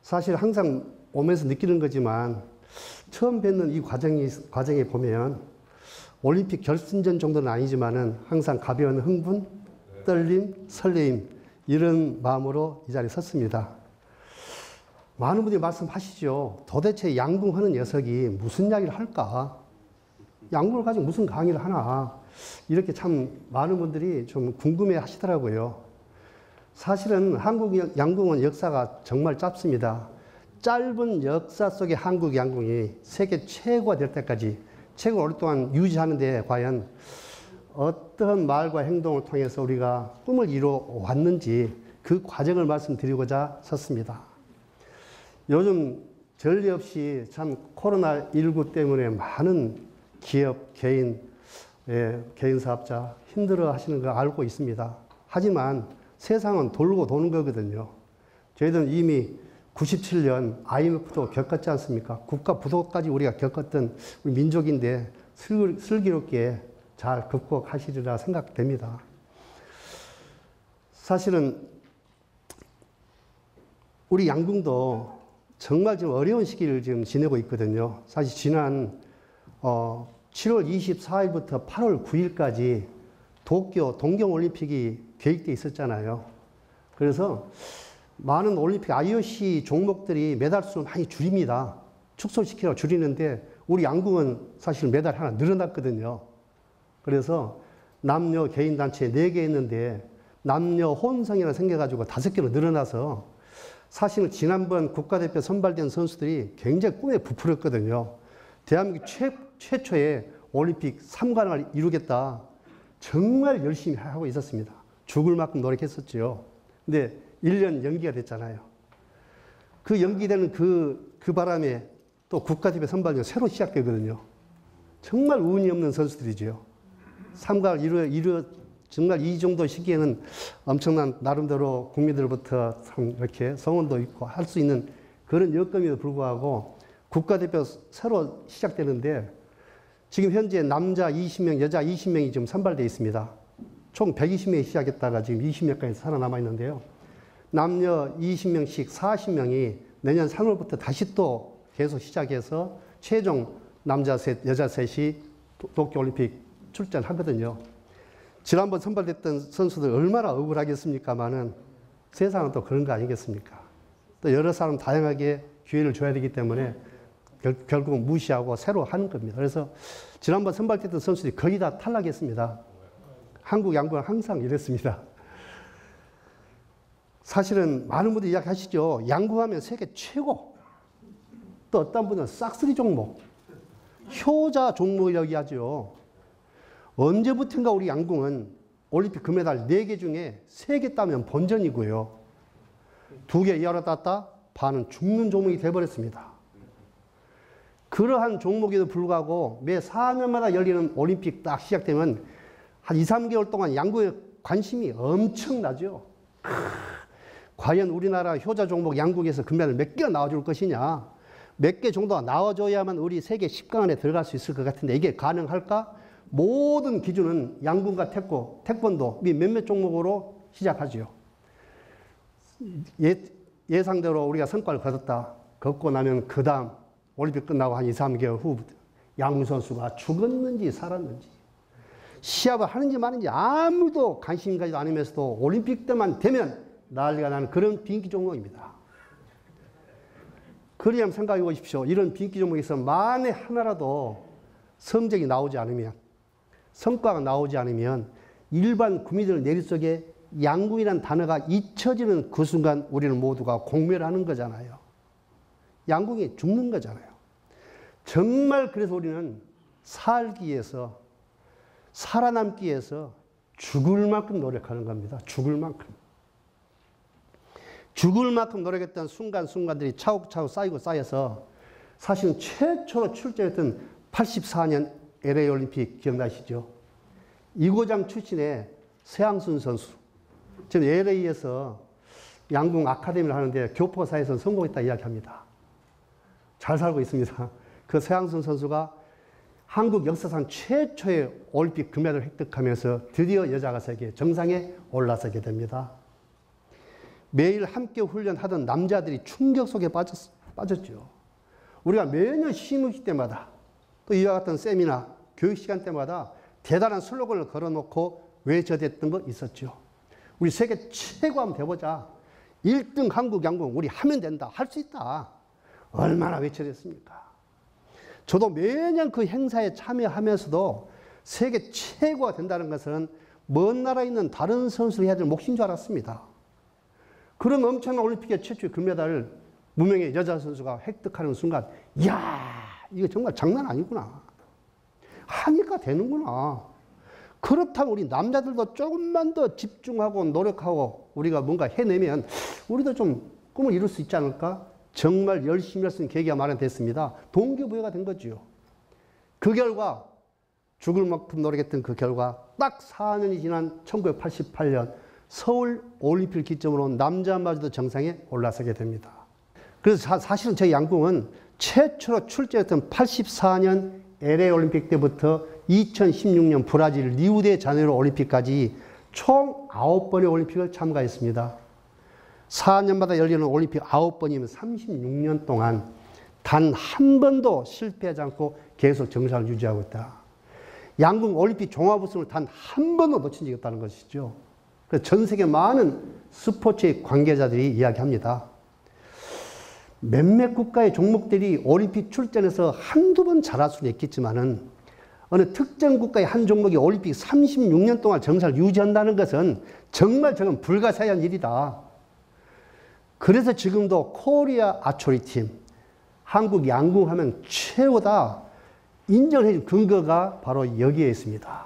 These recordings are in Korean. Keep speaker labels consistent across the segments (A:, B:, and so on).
A: 사실 항상 오면서 느끼는 거지만 처음 뵙는 이 과정에 보면 올림픽 결승전 정도는 아니지만은 항상 가벼운 흥분, 떨림, 설레임 이런 마음으로 이 자리에 섰습니다. 많은 분들이 말씀하시죠. 도대체 양궁하는 녀석이 무슨 이야기를 할까? 양궁을 가지고 무슨 강의를 하나? 이렇게 참 많은 분들이 좀 궁금해 하시더라고요. 사실은 한국 양궁은 역사가 정말 짧습니다. 짧은 역사 속의 한국 양궁이 세계 최고가 될 때까지 최고 오랫동안 유지하는데 과연 어떤 말과 행동을 통해서 우리가 꿈을 이루어 왔는지 그 과정을 말씀드리고자 섰습니다. 요즘 전례 없이 참 코로나19 때문에 많은 기업, 개인 사업자 힘들어 하시는 거 알고 있습니다. 하지만 세상은 돌고 도는 거거든요. 저희들은 이미 97년 IMF도 겪었지 않습니까? 국가 부도까지 우리가 겪었던 우리 민족인데 슬기롭게 잘 극복하시리라 생각됩니다. 사실은 우리 양궁도 정말 좀 어려운 시기를 지금 지내고 있거든요. 사실 지난 7월 24일부터 8월 9일까지 도쿄 동경올림픽이 계획되어 있었잖아요. 그래서 많은 올림픽 IOC 종목들이 메달 수를 많이 줄입니다. 축소시키려고 줄이는데 우리 양궁은 사실 메달 하나 늘어났거든요. 그래서 남녀 개인 단체 4개 했는데 남녀 혼성이라 생겨가지고 5개로 늘어나서 사실은 지난번 국가대표 선발된 선수들이 굉장히 꿈에 부풀었거든요. 대한민국 최초의 올림픽 3관왕을 이루겠다. 정말 열심히 하고 있었습니다. 죽을 만큼 노력했었죠. 근데 1년 연기가 됐잖아요. 그 연기되는 그 바람에 또 국가대표 선발전 새로 시작되거든요. 정말 운이 없는 선수들이죠. 3관왕을 정말 이 정도 시기에는 엄청난 나름대로 국민들로부터 참 이렇게 성원도 있고 할 수 있는 그런 여건에도 불구하고 국가대표 새로 시작되는데 지금 현재 남자 20명, 여자 20명이 지금 선발되어 있습니다. 총 120명이 시작했다가 지금 20명까지 살아남아 있는데요. 남녀 20명씩 40명이 내년 3월부터 다시 또 계속 시작해서 최종 남자 셋, 여자 셋이 도쿄올림픽 출전하거든요. 지난번 선발됐던 선수들 얼마나 억울하겠습니까마는 세상은 또 그런 거 아니겠습니까? 또 여러 사람 다양하게 기회를 줘야 되기 때문에 결국은 무시하고 새로 하는 겁니다. 그래서 지난번 선발됐던 선수들이 거의 다 탈락했습니다. 한국 양궁은 항상 이랬습니다. 사실은 많은 분들이 이야기하시죠. 양궁하면 세계 최고. 또 어떤 분은 싹쓸이 종목. 효자 종목이라고 이야기하죠. 언제부턴가 우리 양궁은 올림픽 금메달 4개 중에 3개 따면 본전이고요. 2개 이하로 땄다? 반은 죽는 종목이 돼버렸습니다. 그러한 종목에도 불구하고 매 4년마다 열리는 올림픽 딱 시작되면 한 2, 3개월 동안 양궁에 관심이 엄청나죠. 과연 우리나라 효자 종목 양궁에서 금메달 몇 개가 나와줄 것이냐. 몇 개 정도가 나와줘야만 우리 세계 10강 안에 들어갈 수 있을 것 같은데 이게 가능할까? 모든 기준은 양궁과 태권도 몇몇 종목으로 시작하죠. 예상대로 우리가 성과를 거뒀다. 걷고 나면 그 다음 올림픽 끝나고 한 2, 3개월 후 양궁 선수가 죽었는지 살았는지 시합을 하는지 마는지 아무도 관심 가지도 않으면서도 올림픽 때만 되면 난리가 나는 그런 비인기 종목입니다. 그러면 생각해 보십시오. 이런 비인기 종목에서 만에 하나라도 성적이 나오지 않으면 성과가 나오지 않으면 일반 국민들 내리 속에 양궁이라는 단어가 잊혀지는 그 순간 우리는 모두가 공멸하는 거잖아요. 양궁이 죽는 거잖아요. 정말 그래서 우리는 살기 위해서 살아남기 위해서 죽을 만큼 노력하는 겁니다. 죽을 만큼. 죽을 만큼 노력했던 순간순간들이 차곡차곡 쌓여서 사실은 최초로 출전했던 84년 LA 올림픽 기억나시죠? 이고장 출신의 세항순 선수. 지금 LA에서 양궁 아카데미를 하는데 교포사에서 성공했다 이야기합니다. 잘 살고 있습니다. 그 세항순 선수가 한국 역사상 최초의 올림픽 금메달을 획득하면서 드디어 여자가 세계 정상에 올라서게 됩니다. 매일 함께 훈련하던 남자들이 충격 속에 빠졌죠. 우리가 매년 시무식 때마다 또 이와 같은 세미나, 교육 시간 때마다 대단한 슬로건을 걸어놓고 외쳐댔던 거 있었죠. 우리 세계 최고 한번 돼보자. 1등 한국 양궁 우리 하면 된다. 할 수 있다. 얼마나 외쳐댔습니까? 저도 매년 그 행사에 참여하면서도 세계 최고가 된다는 것은 먼 나라에 있는 다른 선수를 해야 될 몫인 줄 알았습니다. 그런 엄청난 올림픽의 최초의 금메달을 무명의 여자 선수가 획득하는 순간, 이야, 이거 정말 장난 아니구나. 하니까 되는구나. 그렇다면 우리 남자들도 조금만 더 집중하고 노력하고 우리가 뭔가 해내면 우리도 좀 꿈을 이룰 수 있지 않을까? 정말 열심히 할 수 있는 계기가 마련됐습니다. 동기부여가 된 거죠. 그 결과, 죽을 만큼 노력했던 그 결과 딱 4년이 지난 1988년 서울 올림픽을 기점으로 남자마저도 정상에 올라서게 됩니다. 그래서 사실은 저희 양궁은 최초로 출전했던 84년 LA 올림픽 때부터 2016년 브라질 리우데자네이루 올림픽까지 총 9번의 올림픽을 참가했습니다. 4년마다 열리는 올림픽 9번이면 36년 동안 단 한 번도 실패하지 않고 계속 정상을 유지하고 있다. 양궁 올림픽 종합 우승을 단 한 번도 놓친 적이 없다는 것이죠. 그래서 전 세계 많은 스포츠의 관계자들이 이야기합니다. 몇몇 국가의 종목들이 올림픽 출전해서 한두 번 잘할 수는 있겠지만은 어느 특정 국가의 한 종목이 올림픽 36년 동안 정상을 유지한다는 것은 정말 저건 불가사의한 일이다. 그래서 지금도 코리아 아초리 팀, 한국 양궁 하면 최고다 인정해 준 근거가 바로 여기에 있습니다.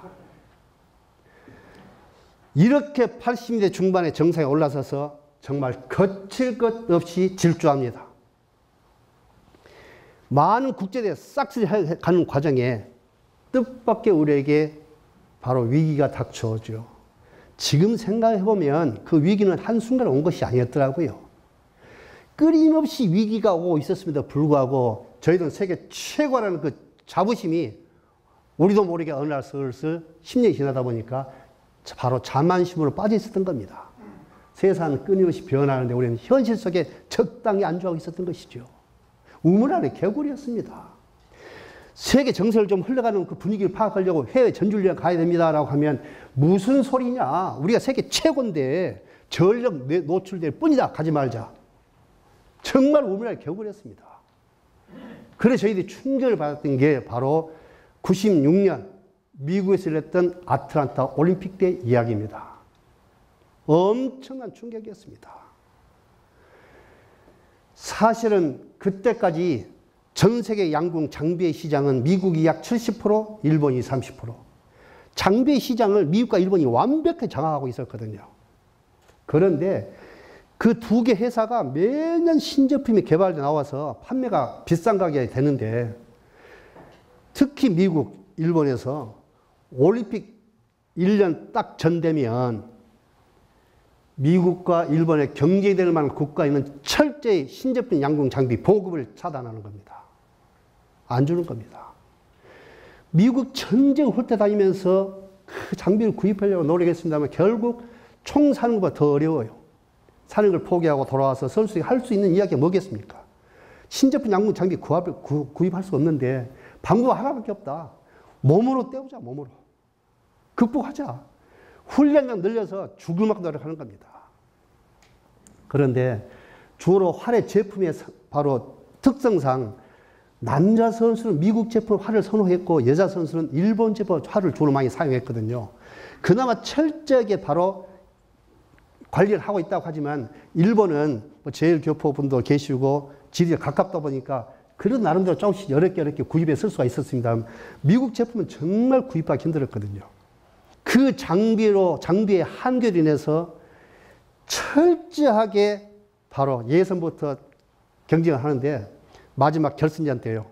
A: 이렇게 80년대 중반에 정상에 올라서서 정말 거칠 것 없이 질주합니다. 많은 국제대회 싹쓸이 가는 과정에 뜻밖의 우리에게 바로 위기가 닥쳐오죠. 지금 생각해보면 그 위기는 한순간에 온 것이 아니었더라고요. 끊임없이 위기가 오고 있었음에도 불구하고 저희들은 세계 최고라는 그 자부심이 우리도 모르게 어느 날 슬슬 10년이 지나다 보니까 바로 자만심으로 빠져 있었던 겁니다. 세상은 끊임없이 변하는데 우리는 현실 속에 적당히 안주하고 있었던 것이죠. 우물 아래 개구리였습니다. 세계 정세를 좀 흘러가는 그 분위기를 파악하려고 해외 전주훈련 가야 됩니다라고 하면 무슨 소리냐. 우리가 세계 최고인데 전력 노출될 뿐이다. 가지 말자. 정말 우물 아래 개구리였습니다. 그래서 저희들이 충격을 받았던 게 바로 96년 미국에서 열렸던 아틀란타 올림픽 때 이야기입니다. 엄청난 충격이었습니다. 사실은 그때까지 전 세계 양궁 장비의 시장은 미국이 약 70%, 일본이 30%. 장비의 시장을 미국과 일본이 완벽히 장악하고 있었거든요. 그런데 그 두 개 회사가 매년 신제품이 개발돼 나와서 판매가 비싼 가격이 되는데 특히 미국, 일본에서 올림픽 1년 딱 전되면 미국과 일본에 경쟁될 만한 국가에는 철저히 신제품 양궁 장비 보급을 차단하는 겁니다. 안 주는 겁니다. 미국 전쟁 훑어다니면서 그 장비를 구입하려고 노력했습니다만 결국 총 사는 것보다 더 어려워요. 사는 걸 포기하고 돌아와서 선수들이 할 수 있는 이야기가 뭐겠습니까? 신제품 양궁 장비 구입할 수 없는데 방법 하나밖에 없다. 몸으로 때우자, 몸으로. 극복하자. 훈련량 늘려서 죽을 만큼 노력하는 겁니다. 그런데 주로 활의 제품의 바로 특성상 남자 선수는 미국 제품 활을 선호했고 여자 선수는 일본 제품 활을 주로 많이 사용했거든요. 그나마 철저하게 바로 관리를 하고 있다고 하지만 일본은 뭐 제일교포분도 계시고 지리가 가깝다 보니까 그래도 나름대로 조금씩 어렵게 구입해 쓸 수가 있었습니다. 미국 제품은 정말 구입하기 힘들었거든요. 그 장비의 한계로 인해서 철저하게 바로 예선부터 경쟁을 하는데 마지막 결승전 때요.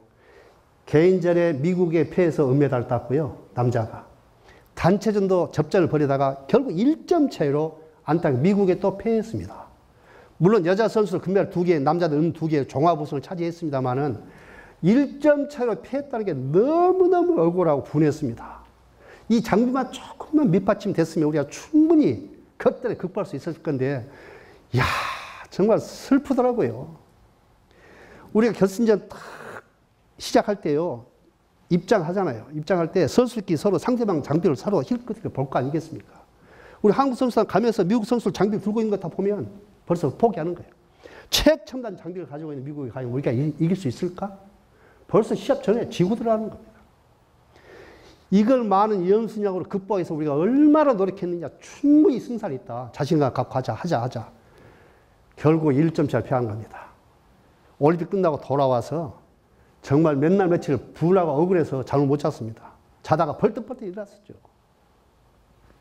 A: 개인전에 미국에 패해서 은메달을 땄고요. 남자가. 단체전도 접전을 벌이다가 결국 1점 차이로 안타깝게 미국에 또 패했습니다. 물론 여자 선수는 금메달 2개, 남자들 은 2개 종합 우승을 차지했습니다만은 1점 차이로 패했다는 게 너무너무 억울하고 분했습니다. 이 장비만 조금만 밑받침 됐으면 우리가 충분히 그때를 극복할 수 있었을 건데 이야, 정말 슬프더라고요. 우리가 결승전 딱 시작할 때요, 입장하잖아요. 입장할 때 선수끼리 서로 상대방 장비를 서로 힐끗힐끗 볼 거 아니겠습니까? 우리 한국 선수단 가면서 미국 선수들 장비를 들고 있는 거 다 보면 벌써 포기하는 거예요. 최첨단 장비를 가지고 있는 미국이 과연 우리가 이길 수 있을까? 벌써 시합 전에 지고 들어가는 겁니다. 이걸 많은 연습량으로 극복해서 우리가 얼마나 노력했느냐. 충분히 승산이 있다. 자신감 갖고 하자. 결국 1점차를 패한 겁니다. 올림픽 끝나고 돌아와서 정말 몇 날 며칠 불나고 억울해서 잠을 못 잤습니다. 자다가 벌떡벌떡 일어났었죠.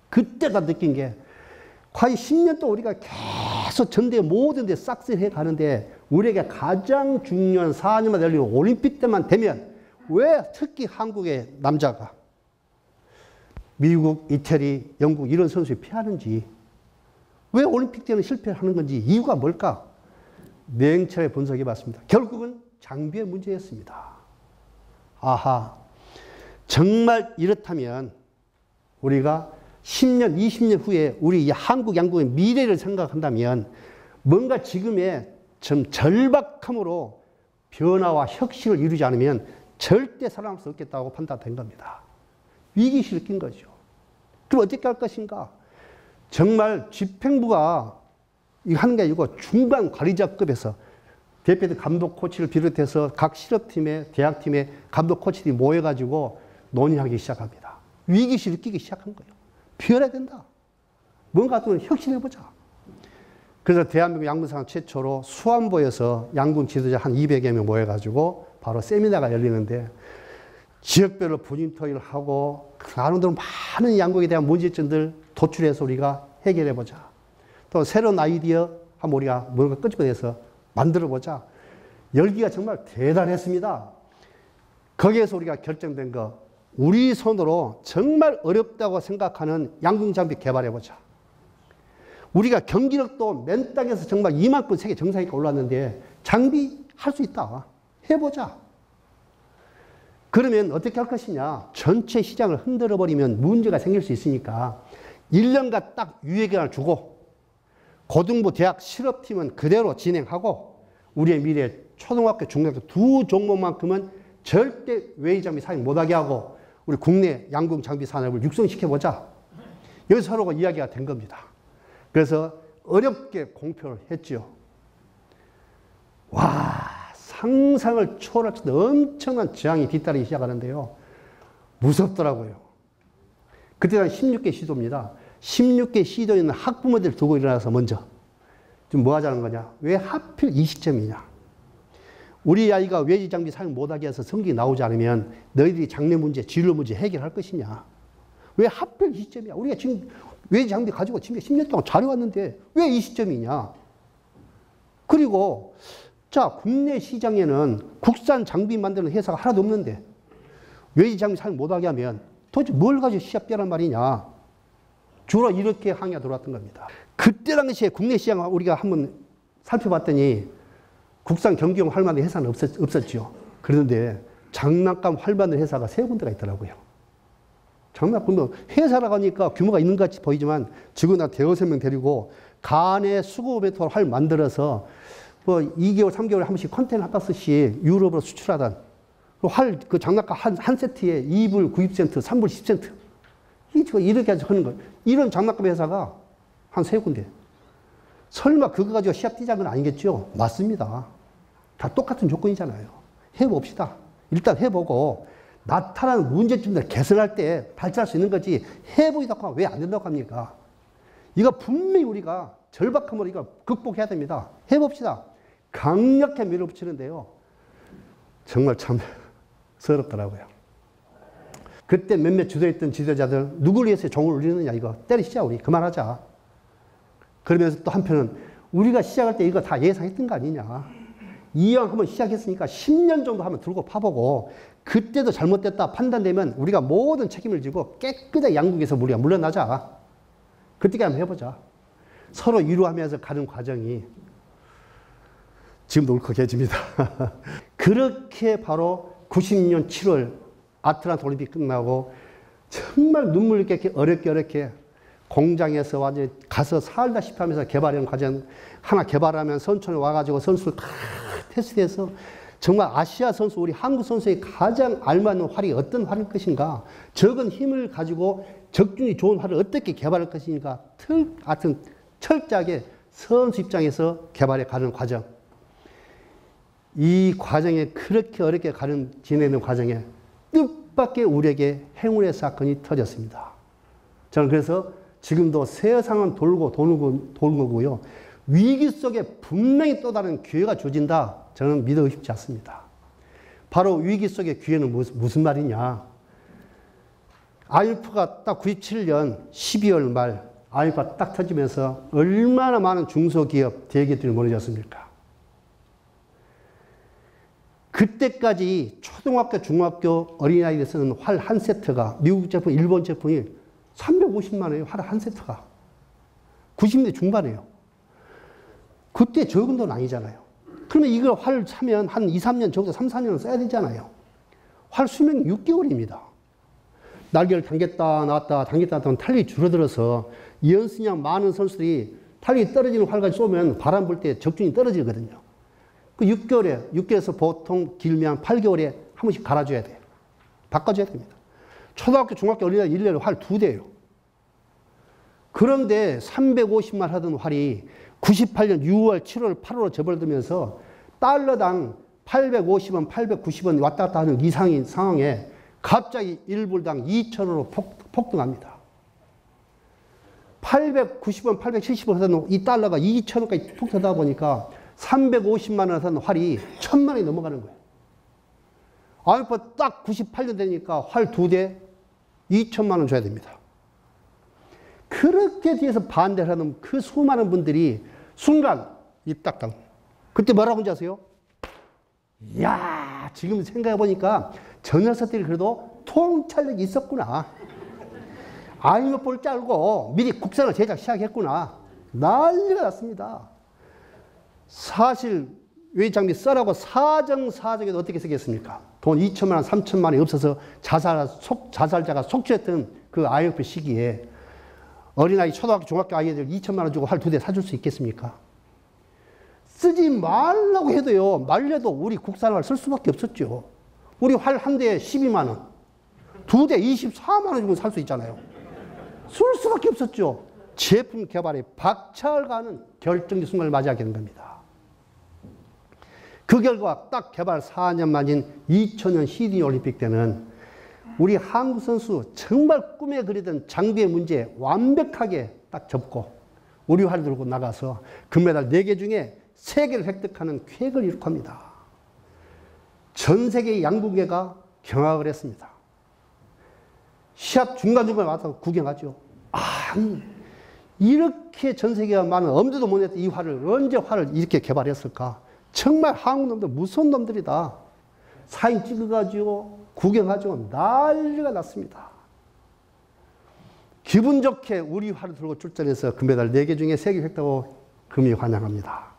A: 그때가 느낀 게 과연 10년 동안 우리가 계속 전대 모든 데 싹쓸이해 가는데 우리에게 가장 중요한 4년만 열리는 올림픽 때만 되면 왜 특히 한국의 남자가 미국, 이태리, 영국 이런 선수에 피하는지, 왜 올림픽 때는 실패를 하는 건지 이유가 뭘까? 냉철하게 분석해 봤습니다. 결국은 장비의 문제였습니다. 아하, 정말 이렇다면 우리가 10년, 20년 후에 우리 한국 양궁의 미래를 생각한다면 뭔가 지금의 좀 절박함으로 변화와 혁신을 이루지 않으면 절대 살아남을 수 없겠다고 판단된 겁니다. 위기의식을 낀 거죠. 그럼 어떻게 할 것인가? 정말 집행부가 이거 하는 게 아니고 중간 관리자급에서 대표들 감독 코치를 비롯해서 각 실업팀의 대학팀의 감독 코치들이 모여가지고 논의하기 시작합니다. 위기의식을 끼기 시작한 거예요. 변해야 된다. 뭔가 또 혁신해보자. 그래서 대한민국 양궁상 최초로 수안보에서 양궁 지도자 한 200여 명 모여가지고 바로 세미나가 열리는데 지역별로 본인 토의를 하고 나름대로 많은 양궁에 대한 문제점들 도출해서 우리가 해결해보자. 또 새로운 아이디어 한번 우리가 뭔가 끄집어내서 만들어보자. 열기가 정말 대단했습니다. 거기에서 우리가 결정된 거, 우리 손으로 정말 어렵다고 생각하는 양궁 장비 개발해보자. 우리가 경기력도 맨 땅에서 정말 이만큼 세계 정상에 올랐는데 장비 할 수 있다. 해보자. 그러면 어떻게 할 것이냐. 전체 시장을 흔들어버리면 문제가 생길 수 있으니까 1년간 딱 유예기간을 주고 고등부 대학 실업팀은 그대로 진행하고 우리의 미래 초등학교 중학교 두 종목만큼은 절대 외의 장비 사용 못하게 하고 우리 국내 양궁 장비 산업을 육성시켜보자. 여기서 서로가 이야기가 된 겁니다. 그래서 어렵게 공표를 했죠. 와, 상상을 초월할 수 있는 엄청난 저항이 뒤따르기 시작하는데요. 무섭더라고요. 그때 한 16개 시도입니다. 16개 시도에 있는 학부모들 두고 일어나서 먼저 지금 뭐 하자는 거냐. 왜 하필 이 시점이냐. 우리 아이가 외지 장비 사용 못하게 해서 성적이 나오지 않으면 너희들이 장래 문제, 진로 문제 해결할 것이냐. 왜 하필 이 시점이야. 우리가 지금 외지 장비 가지고 지금 10년 동안 잘해왔는데 왜 이 시점이냐. 그리고 자, 국내 시장에는 국산 장비 만드는 회사가 하나도 없는데 외지 장비 사용 못하게 하면 도대체 뭘 가지고 시합 뛰란 말이냐. 주로 이렇게 항의가 들어왔던 겁니다. 그때 당시에 국내 시장 우리가 한번 살펴봤더니 국산 경기용 할 만한 회사는 없었죠. 그런데 장난감 할 만한 회사가 3군데가 있더라고요. 장난감 회사라고 하니까 규모가 있는 것 같이 보이지만 직원 한 대여섯 명 데리고 간에 수급에토 활 만들어서 뭐 2개월, 3개월에 한 번씩 컨테이너 한 박스씩 유럽으로 수출하던 활, 그 장난감 한 세트에 2불 90센트, 3불 10센트. 이렇게 하는 거예요. 이런 장난감 회사가 한 3군데. 설마 그거 가지고 시합 뛰자는 건 아니겠죠? 맞습니다. 다 똑같은 조건이잖아요. 해봅시다. 일단 해보고 나타나는 문제점들 개선할 때 발전할 수 있는 거지 해보이다고 하면 왜 안 된다고 합니까? 이거 분명히 우리가 절박함으로 이거 극복해야 됩니다. 해봅시다. 강력하게 밀어붙이는데요. 정말 참 서럽더라고요. 그때 몇몇 주도했던 지도자들 누구를 위해서 종을 울리느냐 이거 때리시자 우리 그만하자. 그러면서 또 한편은 우리가 시작할 때 이거 다 예상했던 거 아니냐. 이왕 한번 시작했으니까 10년 정도 하면 들고 파보고 그때도 잘못됐다 판단되면 우리가 모든 책임을 지고 깨끗하게 양국에서 우리가 물러나자. 그때까지 한번 해보자. 서로 위로하면서 가는 과정이 지금도 울컥해집니다. 그렇게 바로 90년 7월 아틀란타 올림픽 끝나고 정말 눈물 있게 어렵게 공장에서 완전히 가서 살다시피 하면서 개발하는 과정 하나 개발하면 선촌에 와가지고 선수를 다 테스트해서 정말 아시아 선수, 우리 한국 선수의 가장 알맞는 활이 어떤 활일 것인가, 적은 힘을 가지고 적중이 좋은 활을 어떻게 개발할 것인가, 하여튼 철저하게 선수 입장에서 개발해 가는 과정. 이 과정에 그렇게 어렵게 지내는 과정에 뜻밖의 우리에게 행운의 사건이 터졌습니다. 저는 그래서 지금도 세상은 돌고 도는 거고요. 위기 속에 분명히 또 다른 기회가 주어진다. 저는 믿어 의심치 않습니다. 바로 위기 속의 기회는 무슨 말이냐. IMF가 딱 97년 12월 말 IMF가 딱 터지면서 얼마나 많은 중소기업, 대기업들이 무너졌습니까? 그때까지 초등학교, 중학교 어린아이들 쓰는 활 한 세트가 미국 제품, 일본 제품이 350만 원이에요. 활 한 세트가. 90년대 중반이에요. 그때 적은 돈 아니잖아요. 그러면 이걸 활 사면 한 2, 3년, 적어도 3, 4년은 써야 되잖아요. 활 수명이 6개월입니다. 날개를 당겼다 놨다 당겼다 놨다 하면 탄력이 줄어들어서 연습량 많은 선수들이 탄력이 떨어지는 활 가지고 쏘면 바람 불 때 적중이 떨어지거든요. 그 6개월에서 보통 길면 8개월에 한 번씩 갈아줘야 돼요. 바꿔줘야 됩니다. 초등학교, 중학교 어린이날 1년에 활 2대예요. 그런데 350만 하던 활이 98년 6월, 7월, 8월로 접어들면서 달러당 850원, 890원 왔다 갔다 하는 이상인 상황에 갑자기 1불당 2,000원으로 폭등합니다. 890원, 870원 하던 이 달러가 2,000원까지 툭 터다 보니까 350만 원 하던 활이 1,000만 원이 넘어가는 거예요. IMF 딱 98년 되니까 활 2대 2천만 원 줘야 됩니다. 그렇게 뒤에서 반대를 하는 그 수많은 분들이 순간 입 딱딱. 그때 뭐라고 하는지 아세요? 이야, 지금 생각해보니까 저 녀석들이 그래도 통찰력이 있었구나. IMF를 짜고 미리 국산을 제작 시작했구나. 난리가 났습니다. 사실 외장비 써라고 사정사정에도 어떻게 쓰겠습니까? 돈 2천만 원, 3천만 원이 없어서 자살자가 속출했던 그 IMF 시기에 어린아이, 초등학교, 중학교 아이들 2천만 원 주고 활 2대 사줄 수 있겠습니까? 쓰지 말라고 해도요, 말려도 우리 국산을 쓸 수밖에 없었죠. 우리 활 한 대에 12만 원, 2대 24만 원 주고 살 수 있잖아요. 쓸 수밖에 없었죠. 제품 개발에 박차를 가는 결정적 순간을 맞이하게 된 겁니다. 그 결과 딱 개발 4년 만인 2000년 시드니 올림픽 때는 우리 한국 선수 정말 꿈에 그리던 장비의 문제 완벽하게 딱 접고 우리 활을 들고 나가서 금메달 4개 중에 3개를 획득하는 쾌거를 이룩 합니다. 전 세계 양궁계가 경악을 했습니다. 시합 중간중간에 와서 구경하죠. 이렇게 전 세계가 많은 엄두도 못 냈던 이 활을 언제 활을 이렇게 개발했을까? 정말 한국 놈들 무서운 놈들이다. 사진 찍어가지고 구경하죠. 난리가 났습니다. 기분 좋게 우리 활을 들고 출전해서 금메달 4개 중에 3개 획득하고 금이 환영합니다.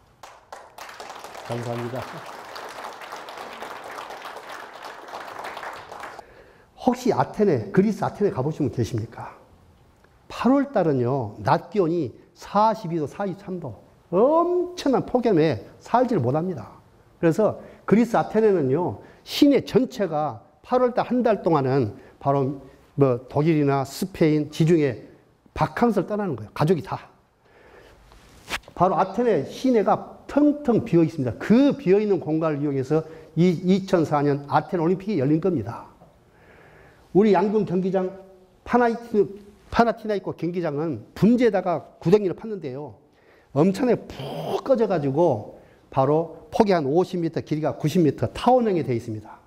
A: 감사합니다. 혹시 아테네, 그리스 아테네 가보신 분 계십니까? 8월 달은요, 낮 기온이 42도, 43도. 엄청난 폭염에 살지를 못합니다. 그래서 그리스 아테네는요, 시내 전체가 8월 달 한 달 동안은 바로 뭐 독일이나 스페인, 지중해 바캉스를 떠나는 거예요. 가족이 다. 바로 아테네 시내가 텅텅 비어 있습니다. 그 비어 있는 공간을 이용해서 2004년 아테네 올림픽이 열린 겁니다. 우리 양궁 경기장 파나티나이코 경기장은 분재에다가 구덩이를 팠는데요. 엄청나게 푹 꺼져가지고 바로 폭이 한 50m, 길이가 90m 타원형이 되어 있습니다.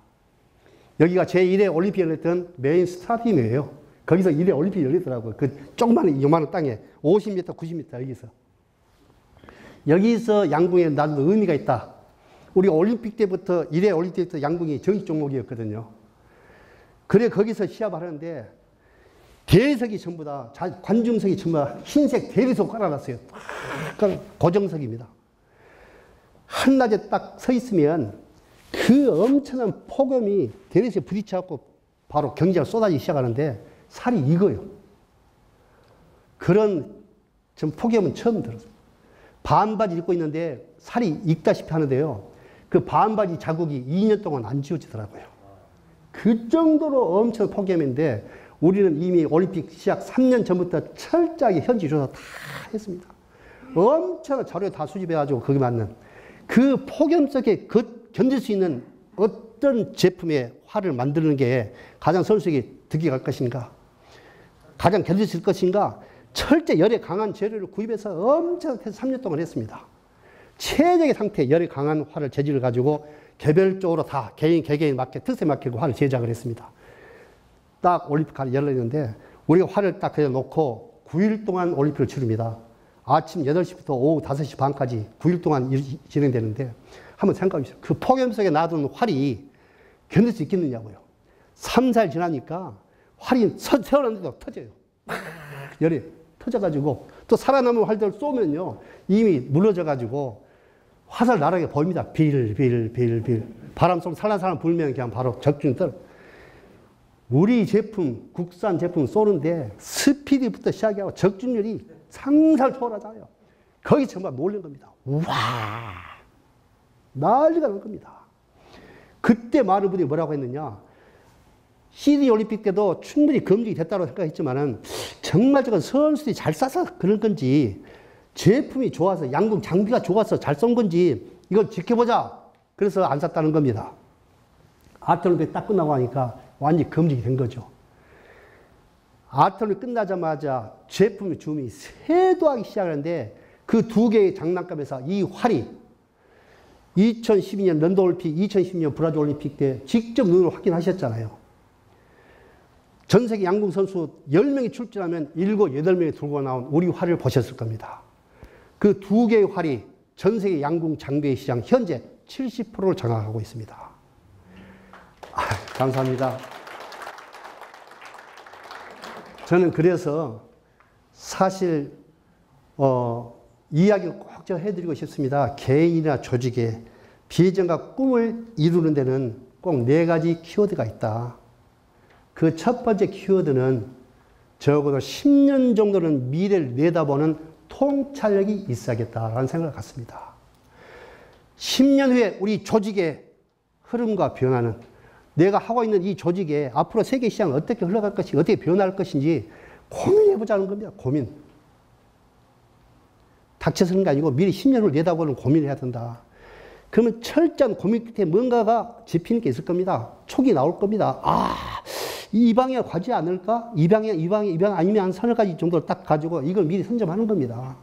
A: 여기가 제1회 올림픽 열렸던 메인 스타디움이에요. 거기서 1회 올림픽 열리더라고요. 그 조그마한 요만한 땅에 50m, 90m 여기서 양궁에 나도 의미가 있다. 우리 올림픽 때부터 1회 올림픽 때부터 양궁이 정식 종목이었거든요. 그래 거기서 시합을 하는데 대리석이 전부 다 관중석이 전부 다 흰색 대리석 깔아놨어요. 고정석입니다. 한낮에 딱 서 있으면 그 엄청난 폭염이 대리석에 부딪혀갖고 바로 경기가 쏟아지기 시작하는데 살이 익어요. 그런 좀 폭염은 처음 들었어요. 반바지 입고 있는데 살이 익다시피 하는데요. 그 반바지 자국이 2년 동안 안 지워지더라고요. 그 정도로 엄청 폭염인데 우리는 이미 올림픽 시작 3년 전부터 철저하게 현지 조사 다 했습니다. 엄청난 자료 다 수집해가지고 거기 맞는 그 폭염 속에 견딜 수 있는 어떤 제품의 활을 만드는 게 가장 선수에게 득이 갈 것인가, 가장 견딜 수 있을 것인가, 철저히 열에 강한 재료를 구입해서 엄청 3년 동안 했습니다. 최적의 상태의 열에 강한 활을 재질을 가지고 개별적으로 다 개개인 맞게 특성에 맞게 활을 제작을 했습니다. 딱 올림픽을 열렸는데 우리가 활을 딱 그려 놓고 9일 동안 올림픽을 치릅니다. 아침 8시부터 오후 5시 반까지 9일 동안 진행되는데 한번 생각해 보세요. 그 폭염 속에 놔둔 활이 견딜 수 있겠느냐고요. 3, 4일 지나니까 활이 세워놨는데도 터져요. 열이 터져가지고 또 살아남은 활들을 쏘면요. 이미 물러져가지고 화살 나르게 보입니다. 빌. 바람 쏘면 살랑살랑 불면 그냥 바로 적중이 떨어. 우리 제품, 국산 제품 쏘는데 스피드부터 시작하고 적중률이 상상 초월하잖아요. 거기 정말 놀란 겁니다. 와! 난리가 난 겁니다. 그때 많은 분이 뭐라고 했느냐. 시드니 올림픽 때도 충분히 검증이 됐다고 생각했지만은 정말 저건 선수들이 잘 쏴서 그런 건지 제품이 좋아서 양궁 장비가 좋아서 잘 쏜 건지 이걸 지켜보자. 그래서 안 쐈다는 겁니다. 아틀올림픽 딱 끝나고 하니까 완전히 검증이 된 거죠. 아틀올림픽 끝나자마자 제품의 줌이 쇄도하기 시작하는데 그 두 개의 장난감에서 이 활이 2012년 런던 올림픽, 2012년 브라질 올림픽 때 직접 눈으로 확인하셨잖아요. 전 세계 양궁 선수 10명이 출전하면 7, 8명이 들고 나온 우리 활을 보셨을 겁니다. 그 두 개의 활이 전 세계 양궁 장비의 시장 현재 70%를 장악하고 있습니다. 감사합니다. 저는 그래서 사실 이야기를 꼭 좀 해드리고 싶습니다. 개인이나 조직의 비전과 꿈을 이루는 데는 꼭 4가지 키워드가 있다. 그 첫 번째 키워드는 적어도 10년 정도는 미래를 내다보는 통찰력이 있어야겠다라는 생각을 갖습니다. 10년 후에 우리 조직의 흐름과 변화는 내가 하고 있는 이 조직에 앞으로 세계 시장은 어떻게 흘러갈 것인지, 어떻게 변할 것인지 고민해보자는 겁니다. 고민. 닥쳐서는 게 아니고 미리 10년 후를 내다보는 고민을 해야 된다. 그러면 철저한 고민 끝에 뭔가가 짚히는 게 있을 겁니다. 촉이 나올 겁니다. 이 방향 가지 않을까? 이 방향 아니면 한 3가지 정도를 딱 가지고 이걸 미리 선점하는 겁니다.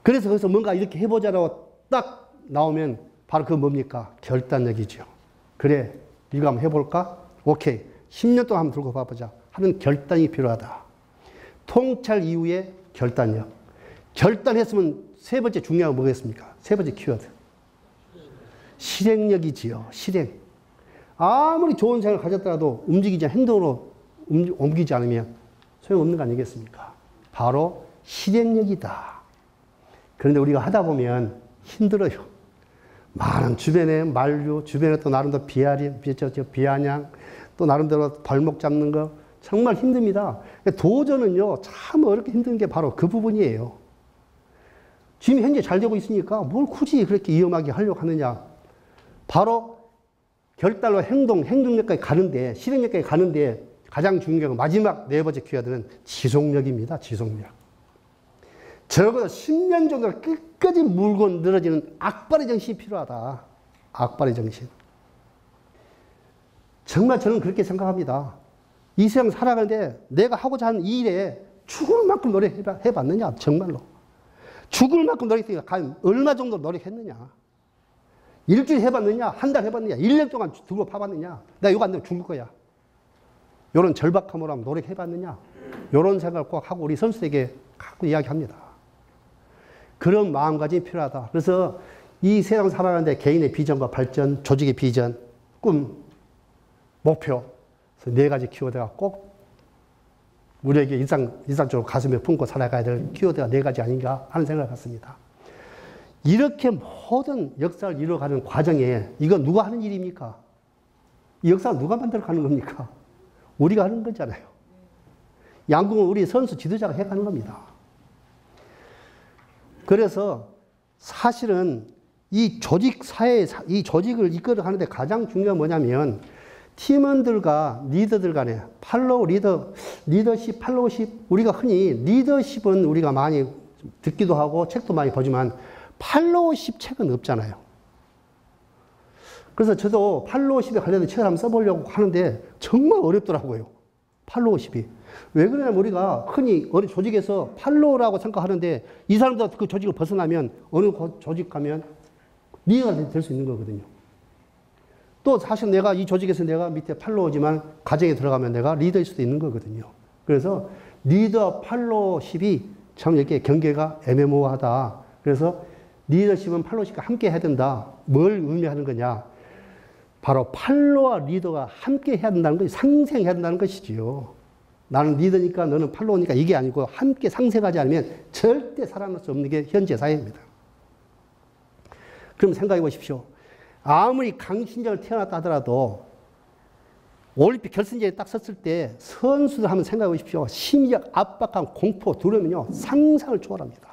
A: 그래서 거기서 뭔가 이렇게 해보자라고 딱 나오면 바로 그 뭡니까? 결단력이죠. 그래, 이거 한번 해볼까? 오케이. 10년 동안 한번 들고 봐보자. 하는 결단이 필요하다. 통찰 이후에 결단력. 결단했으면 세 번째 중요한 거 뭐겠습니까? 세 번째 키워드. 실행력이지요. 실행. 아무리 좋은 생각을 가졌더라도 움직이지 행동으로 옮기지 않으면 소용없는 거 아니겠습니까? 바로 실행력이다. 그런데 우리가 하다 보면 힘들어요. 많은 주변에 만류, 주변에 또 나름대로 비아냥, 또 나름대로 발목 잡는 거 정말 힘듭니다. 도전은요, 참 어렵게 힘든 게 바로 그 부분이에요. 지금 현재 잘 되고 있으니까 뭘 굳이 그렇게 위험하게 하려고 하느냐. 바로 결단로 행동력까지 가는데, 실행력까지 가는데 가장 중요한 건 마지막 4번째 키워드는 지속력입니다. 지속력. 적어도 10년 정도 끝까지 물고 늘어지는 악발의 정신이 필요하다. 악발의 정신. 정말 저는 그렇게 생각합니다. 이 세상 살아가는데 내가 하고자 하는 이 일에 죽을 만큼 노력해봤느냐, 정말로. 죽을 만큼 노력했으니까 과연 얼마 정도 노력했느냐. 일주일 해봤느냐, 한 달 해봤느냐, 1년 동안 두고 파봤느냐. 내가 이거 안 되면 죽을 거야. 이런 절박함으로 한번 노력해봤느냐. 이런 생각을 꼭 하고 우리 선수에게 갖고 이야기합니다. 그런 마음가짐이 필요하다. 그래서 이 세상 살아가는데 개인의 비전과 발전, 조직의 비전, 꿈, 목표, 4가지 키워드가 꼭 우리에게 일상적으로 가슴에 품고 살아가야 될 키워드가 4가지 아닌가 하는 생각을 갖습니다. 이렇게 모든 역사를 이루어가는 과정에 이건 누가 하는 일입니까? 이 역사를 누가 만들어 가는 겁니까? 우리가 하는 거잖아요. 양궁은 우리 선수 지도자가 해가는 겁니다. 그래서 사실은 이 조직 사회, 이 조직을 이끌어 가는데 가장 중요한 뭐냐면 팀원들과 리더들 간에 팔로우 리더십, 팔로우십, 우리가 흔히 리더십은 우리가 많이 듣기도 하고 책도 많이 보지만 팔로우십 책은 없잖아요. 그래서 저도 팔로우십에 관련된 책을 한번 써보려고 하는데 정말 어렵더라고요. 팔로우십이. 왜 그러냐면 우리가 흔히 어느 조직에서 팔로우라고 생각하는데 이 사람도 그 조직을 벗어나면 어느 조직 가면 리더가 될 수 있는 거거든요. 또 사실 내가 이 조직에서 내가 밑에 팔로우지만 가정에 들어가면 내가 리더일 수도 있는 거거든요. 그래서 리더 팔로우십이 참 이렇게 경계가 애매모호하다. 그래서 리더십은 팔로우십과 함께 해야 된다. 뭘 의미하는 거냐? 바로 팔로우와 리더가 함께 해야 된다는 것이 상생해야 된다는 것이지요. 나는 리더니까 너는 팔로우니까 이게 아니고 함께 상생하지 않으면 절대 살아날 수 없는 게 현재 사회입니다. 그럼 생각해 보십시오. 아무리 강신장을 태어났다 하더라도 올림픽 결승전에 딱 섰을 때 선수들 한번 생각해 보십시오. 심리적 압박감, 공포, 두려움은요, 상상을 초월합니다.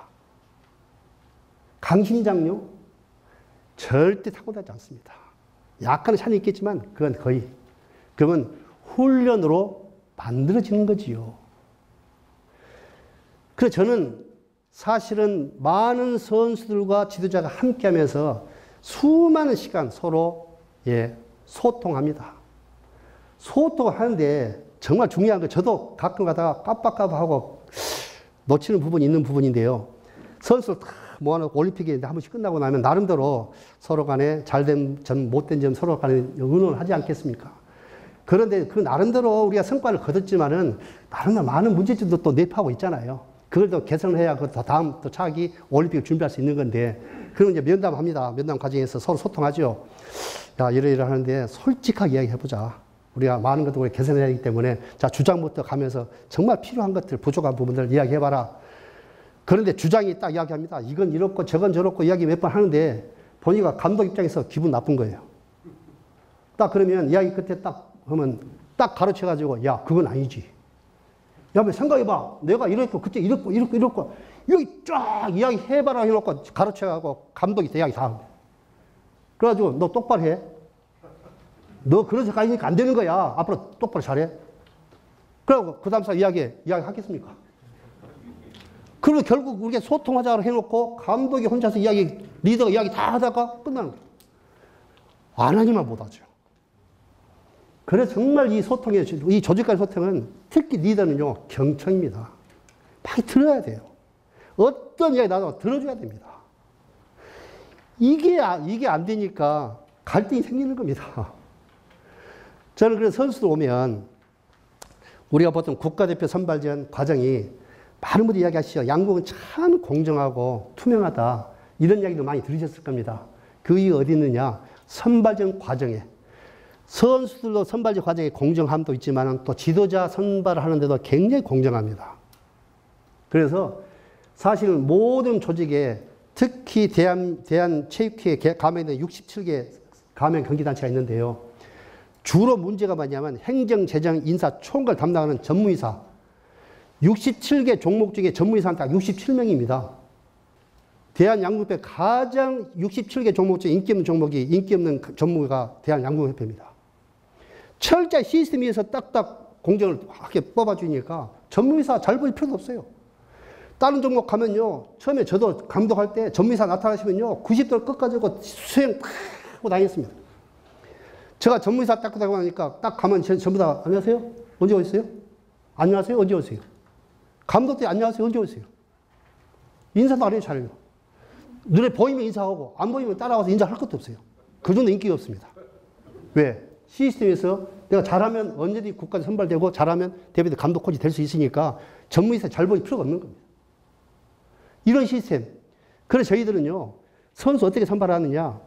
A: 강신장요? 절대 타고나지 않습니다. 약간의 차이는 있겠지만 그건 훈련으로 만들어지는 거지요. 그래서 저는 사실은 많은 선수들과 지도자가 함께 하면서 수많은 시간 서로 소통합니다. 소통을 하는데 정말 중요한 거 저도 가끔 가다가 깜빡깜빡하고 놓치는 부분이 있는 부분인데요. 선수를 다 모아놓고 올림픽이 한 번씩 끝나고 나면 나름대로 서로 간에 잘된 점, 못된 점 서로 간에 의논을 하지 않겠습니까? 그런데 그 나름대로 우리가 성과를 거뒀지만은 나름대로 많은 문제점도 또 내포하고 있잖아요. 그걸 또 개선해야 그 다음 또 차기 올림픽을 준비할 수 있는 건데, 그럼 이제 면담합니다. 면담 과정에서 서로 소통하죠. 야, 이러이러하는데 솔직하게 이야기해보자. 우리가 많은 것도 우리 개선해야 하기 때문에 자, 주장부터 가면서 정말 필요한 것들, 부족한 부분들 이야기해봐라. 그런데 주장이 딱 이야기합니다. 이건 이렇고 저건 저렇고 이야기 몇 번 하는데 보니까 감독 입장에서 기분 나쁜 거예요. 딱 그러면 이야기 끝에 딱 하면 딱 가르쳐가지고 야, 그건 아니지. 야, 한번 생각해봐. 내가 이랬고 그때 이랬고 여기 쫙 이야기 해봐라 해놓고 가르쳐가고 감독이 이야기 다 합니다. 그래가지고 너 똑바로 해. 너 그런 생각이니까 안 되는 거야. 앞으로 똑바로 잘해. 그러고 그 다음 사 이야기 하겠습니까? 그리고 결국 우리가 소통하자고 해놓고 감독이 혼자서 리더가 이야기 다 하다가 끝나는 거예요. 안 하니만 못하죠. 그래서 정말 이 조직 간 소통은 특히 리더는요, 경청입니다. 많이 들어야 돼요. 어떤 이야기 나도 들어줘야 됩니다. 이게 안 되니까 갈등이 생기는 겁니다. 저는 그래서 선수들 오면 우리가 보통 국가대표 선발전 과정이 많은 분들이 이야기하시죠. 양궁은 참 공정하고 투명하다. 이런 이야기도 많이 들으셨을 겁니다. 그 이유 어디 있느냐? 선발전 과정에. 선수들도 선발전 과정에 공정함도 있지만 또 지도자 선발을 하는데도 굉장히 공정합니다. 그래서 사실 모든 조직에 특히 대한체육회에 가맹된 67개 가맹 경기단체가 있는데요. 주로 문제가 뭐냐면 행정, 재정, 인사, 총괄 담당하는 전무이사. 67개 종목 중에 전무이사는 딱 67명입니다. 대한양궁협회 가장 67개 종목 중에 인기 없는 전무가 대한양궁협회입니다. 철저히 시스템 위에서 딱딱 공정을 하게 뽑아주니까 전무이사 잘 보일 필요도 없어요. 다른 종목 가면요, 처음에 저도 감독할 때 전무이사 나타나시면요, 90도를 끝까지 하고 수행 탁 하고 다녔습니다. 제가 전무이사 딱 하고 나니까 딱 가면 전부 다 안녕하세요? 언제 오셨어요? 안녕하세요? 언제 오세요? 감독도 안녕하세요? 언제 오세요? 인사도 안 해요, 잘해요. 눈에 보이면 인사하고 안 보이면 따라와서 인사할 것도 없어요. 그 정도 인기가 없습니다. 왜? 시스템에서 내가 잘하면 언제든지 국가에 선발되고 잘하면 대표도 감독 코치 될 수 있으니까 전무이사 잘 보일 필요가 없는 겁니다. 이런 시스템. 그래서 저희들은요, 선수 어떻게 선발하느냐.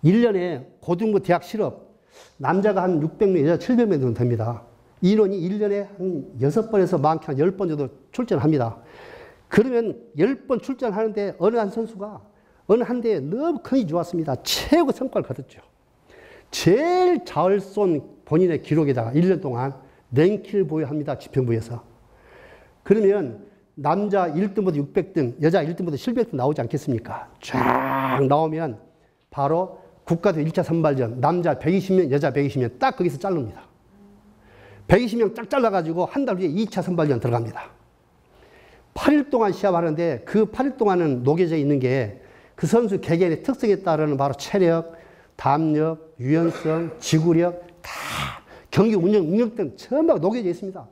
A: 1년에 고등부 대학 실업, 남자가 한 600명, 여자 700명 정도 됩니다. 인원이 1년에 한 6번에서 많게 한 10번 정도 출전합니다. 그러면 10번 출전하는데 어느 한 선수가 어느 한 대에 너무 컨디션이 좋았습니다. 최고 성과를 거뒀죠. 제일 잘 쏜 본인의 기록에다가 1년 동안 랭킹을 보유합니다. 집행부에서. 그러면 남자 1등부터 600등, 여자 1등부터 700등 나오지 않겠습니까? 쫙 나오면 바로 국가대표 1차 선발전, 남자 120명, 여자 120명 딱 거기서 자릅니다. 120명 쫙 잘라가지고 한 달 후에 2차 선발전 들어갑니다. 8일 동안 시합하는데 그 8일 동안은 녹여져 있는 게 그 선수 개개인의 특성에 따르는 바로 체력, 담력, 유연성, 지구력 다 경기 운영 등 전부 녹여져 있습니다.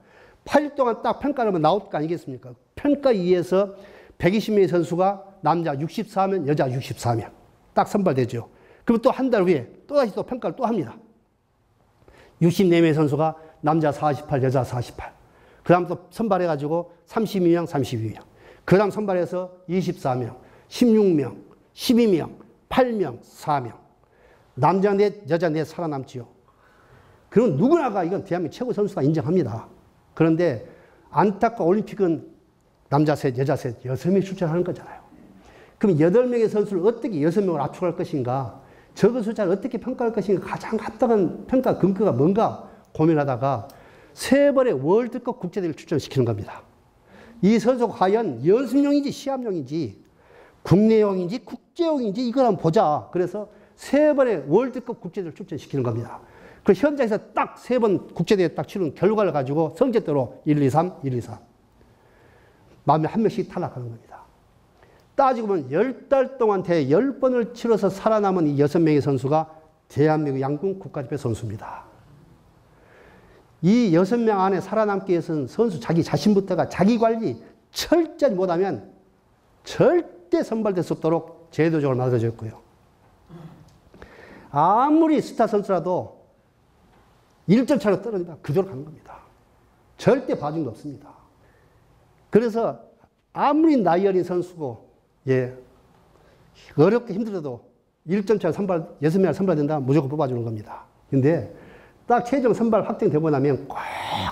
A: 8일 동안 딱 평가를 하면 나올 거 아니겠습니까? 평가에 의해서 120명의 선수가 남자 64명, 여자 64명 딱 선발되죠. 그럼 또 한 달 후에 또다시 또 평가를 또 합니다. 64명의 선수가 남자 48, 여자 48. 그 다음 또 선발해가지고 32명, 32명. 그 다음 선발해서 24명, 16명, 12명, 8명, 4명. 남자 넷, 여자 넷 살아남지요. 그럼 누구나가 이건 대한민국 최고 선수가 인정합니다. 그런데 안타까운 올림픽은 남자 셋, 여자 셋, 6명이 출전하는 거잖아요. 그럼 8명의 선수를 어떻게 6명을 압축할 것인가? 적은 숫자를 어떻게 평가할 것인가? 가장 합당한 평가 근거가 뭔가 고민하다가 3번의 월드컵 국제대회를 출전시키는 겁니다. 이 선수가 과연 연습용인지 시합용인지 국내용인지 국제용인지 이걸 한번 보자. 그래서 3번의 월드컵 국제대회를 출전시키는 겁니다. 그 현장에서 딱 3번 국제대회 딱 치른 결과를 가지고 성적대로 1, 2, 3, 1, 2, 3. 마음에 한 명씩 탈락하는 겁니다. 따지고 보면 10달 동안 대 10번을 치러서 살아남은 이 6명의 선수가 대한민국 양궁 국가대표 선수입니다. 이 6명 안에 살아남기 위해서는 선수 자기 자신부터가 자기 관리 철저히 못하면 절대 선발될 수 없도록 제도적으로 만들어져 있고요. 아무리 스타 선수라도 1점 차로 떨어진다. 그대로 가는 겁니다. 절대 봐준 게 없습니다. 그래서 아무리 나이 어린 선수고, 예, 어렵게 힘들어도 1점 차로 6명을 선발된다. 무조건 뽑아주는 겁니다. 근데 딱 최종 선발 확정되고 나면 꼭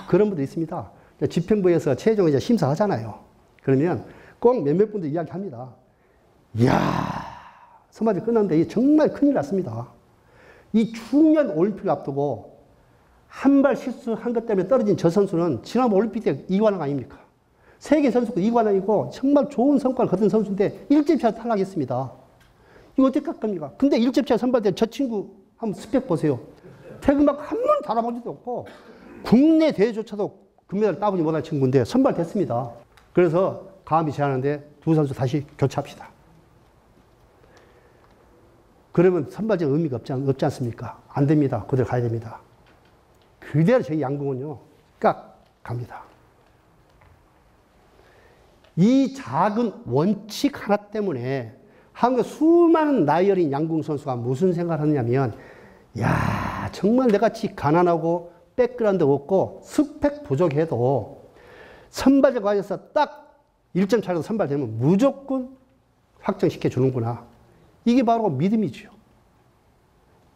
A: 그런 분도 있습니다. 집행부에서 최종 이제 심사하잖아요. 그러면 꼭 몇몇 분들 이야기합니다. 이야, 선발이 끝났는데 정말 큰일 났습니다. 이 중요한 올림픽을 앞두고 한 발 실수한 것 때문에 떨어진 저 선수는 지난번 올림픽 때 2관왕 아닙니까? 세계 선수권 2관왕이고 정말 좋은 성과를 거둔 선수인데 1점차 탈락했습니다. 이거 어떻게 할 겁니까? 근데 1점차 선발된 저 친구 한번 스펙 보세요. 태극마크 한 번 달아본 적도 없고 국내 대회조차도 금메달 따보지 못할 친구인데 선발됐습니다. 그래서 감히 제안하는데 두 선수 다시 교체합시다. 그러면 선발전 의미가 없지 않습니까? 안 됩니다. 그대로 가야 됩니다. 그대로 저희 양궁은요, 깍 갑니다. 이 작은 원칙 하나 때문에 한국 수많은 나이 어린 양궁 선수가 무슨 생각을 하느냐면, 야, 정말 내같이 가난하고 백그라운드 없고 스펙 부족해도 선발전 과정에서 딱 1점 차로 선발되면 무조건 확정시켜 주는구나. 이게 바로 믿음이죠.